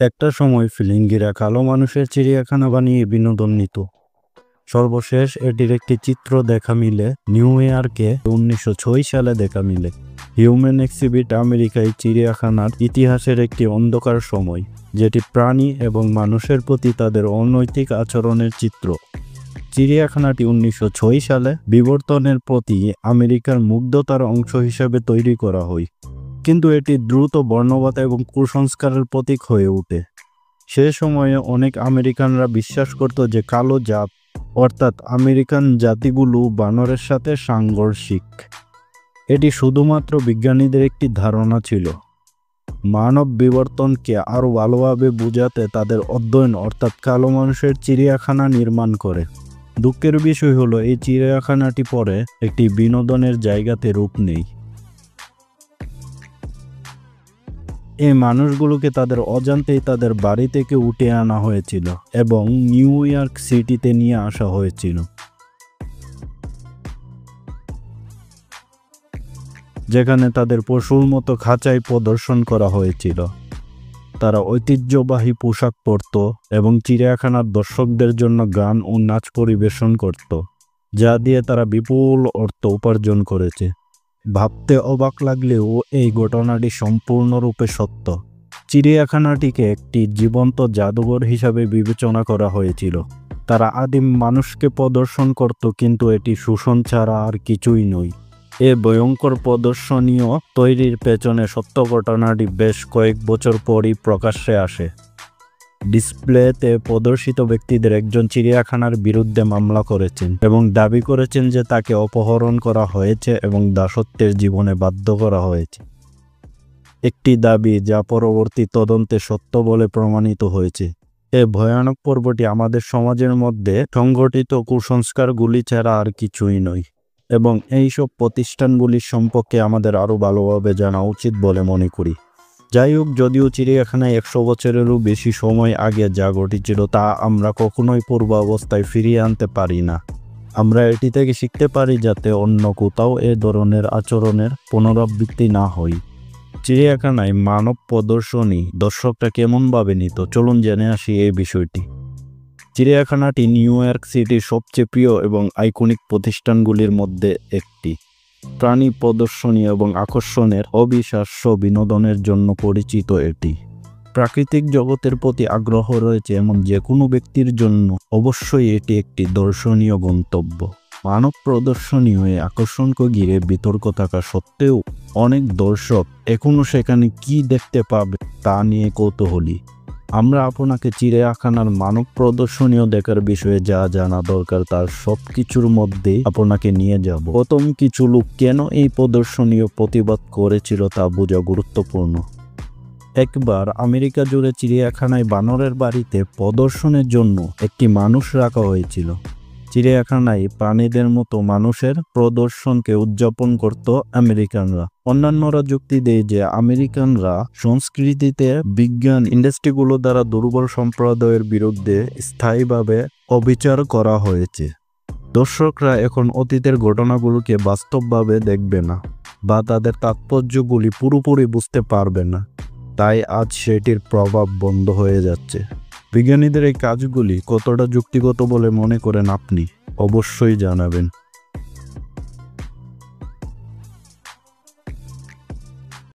একটা সময় ফিলিঙ্গিরা কালো মানুষের চিড়িয়াখানা বানিয়ে বিনোদন নিত। সর্বশেষ এটির একটি চিত্র দেখা মিলে নিউ ইয়র্কে 1906 সালে দেখা মিলে। হিউম্যান এক্সিবিট আমেরিকায় চিড়িয়াখানার ইতিহাসের একটি অন্ধকার সময়, যেটি প্রাণী এবং মানুষের প্রতি তাদের অনৈতিক আচরণের চিত্র। চিড়িয়াখানাটি 1906 সালে বিবর্তনের প্রতি আমেরিকার মুগ্ধতার অংশ হিসেবে তৈরি করা হয়, কিন্তু এটি দ্রুত বর্ণবাদ এবং কুসংস্কারের প্রতীক হয়ে ওঠে। সে সময়ে অনেক আমেরিকানরা বিশ্বাস করত যে কালো জাত, অর্থাৎ আমেরিকান জাতিগুলো বানরের সাথে সাংঘর্ষিক। এটি শুধুমাত্র বিজ্ঞানীদের একটি ধারণা ছিল। মানব বিবর্তনকে আরও ভালোভাবে বোঝাতে তাদের অধ্যয়ন অর্থাৎ কালো মানুষের চিড়িয়াখানা নির্মাণ করে। দুঃখের বিষয় হলো এই চিড়িয়াখানাটি পরে একটি বিনোদনের জায়গাতে রূপ নেয়। এই মানুষগুলোকে তাদের অজান্তেই তাদের বাড়ি থেকে উঠে আনা হয়েছিল এবং নিউ ইয়র্ক সিটিতে নিয়ে আসা হয়েছিল, যেখানে তাদের পশুর মতো খাঁচায় প্রদর্শন করা হয়েছিল। তারা ঐতিহ্যবাহী পোশাক পরত এবং চিড়িয়াখানার দর্শকদের জন্য গান ও নাচ পরিবেশন করত, যা দিয়ে তারা বিপুল অর্থ উপার্জন করেছে। ভাবতে অবাক লাগলেও এই ঘটনাটি সম্পূর্ণরূপে সত্য। চিড়িয়াখানাটিকে একটি জীবন্ত জাদুঘর হিসাবে বিবেচনা করা হয়েছিল। তারা আদিম মানুষকে প্রদর্শন করত, কিন্তু এটি শোষণ ছাড়া আর কিছুই নয়। এ ভয়ঙ্কর প্রদর্শনীয় তৈরির পেছনে সত্য ঘটনাটি বেশ কয়েক বছর পরই প্রকাশ্যে আসে। ডিসপ্লেতে প্রদর্শিত ব্যক্তিদের একজন চিড়িয়াখানার বিরুদ্ধে মামলা করেছেন এবং দাবি করেছেন যে তাকে অপহরণ করা হয়েছে এবং দাসত্বের জীবনে বাধ্য করা হয়েছে। একটি দাবি যা পরবর্তী তদন্তে সত্য বলে প্রমাণিত হয়েছে। এই ভয়ানক পর্বটি আমাদের সমাজের মধ্যে সংগঠিত কুসংস্কারগুলি ছাড়া আর কিছুই নয়, এবং এইসব প্রতিষ্ঠানগুলির সম্পর্কে আমাদের আরও ভালোভাবে জানা উচিত বলে মনে করি। যাই হোক, যদিও চিড়িয়াখানায় 100 বছরেরও বেশি সময় আগে যা ঘটেছিল তা আমরা কখনোই পূর্বাবস্থায় ফিরিয়ে আনতে পারি না। আমরা এটি থেকে শিখতে পারি যাতে অন্য কোথাও এ ধরনের আচরণের পুনরাবৃত্তি না হয়। চিড়িয়াখানায় মানব প্রদর্শনী দর্শকরা কেমনভাবে নিত, চলুন জেনে আসি এই বিষয়টি। চিড়িয়াখানাটি নিউ ইয়র্ক সিটির সবচেয়ে প্রিয় এবং আইকনিক প্রতিষ্ঠানগুলির মধ্যে একটি। প্রাণী প্রদর্শনী এবং আকর্ষণের অবিশ্বাস্য বিনোদনের জন্য পরিচিত এটি। প্রাকৃতিক জগতের প্রতি আগ্রহ রয়েছে এমন যে কোনো ব্যক্তির জন্য অবশ্যই এটি একটি দর্শনীয় গন্তব্য। মানব প্রদর্শনী হয়ে আকর্ষণকে ঘিরে বিতর্ক থাকা সত্ত্বেও অনেক দর্শক এখনও সেখানে কি দেখতে পাবে তা নিয়ে কৌতূহলী। আমরা আপনাকে চিড়িয়াখানার মানব প্রদর্শনীয় দেখার বিষয়ে যা জানা দরকার তার সব কিছুর মধ্যেই আপনাকে নিয়ে যাব। প্রথম কিছু লোক কেন এই প্রদর্শনীয় প্রতিবাদ করেছিল তা বোঝা গুরুত্বপূর্ণ। একবার আমেরিকা জুড়ে চিড়িয়াখানায় বানরের বাড়িতে প্রদর্শনের জন্য একটি মানুষ রাখা হয়েছিল। চিড়িয়াখানায় প্রাণীদের মতো মানুষের প্রদর্শনকে উদযাপন করত আমেরিকানরা। অন্যান্যরা যুক্তি দেয় যে আমেরিকানরা সংস্কৃতিতে বিজ্ঞান ইন্ডাস্ট্রিগুলো দ্বারা দুর্বল সম্প্রদায়ের বিরুদ্ধে স্থায়ীভাবে অবিচার করা হয়েছে। দর্শকরা এখন অতীতের ঘটনাগুলোকে বাস্তবভাবে দেখবে না বা তাদের তাৎপর্যগুলি পুরোপুরি বুঝতে পারবে না, তাই আজ সেটির প্রভাব বন্ধ হয়ে যাচ্ছে। বিজ্ঞানীদের এই কাজগুলি কতটা যুক্তিগত বলে মনে করেন আপনি? অবশ্যই জানাবেন।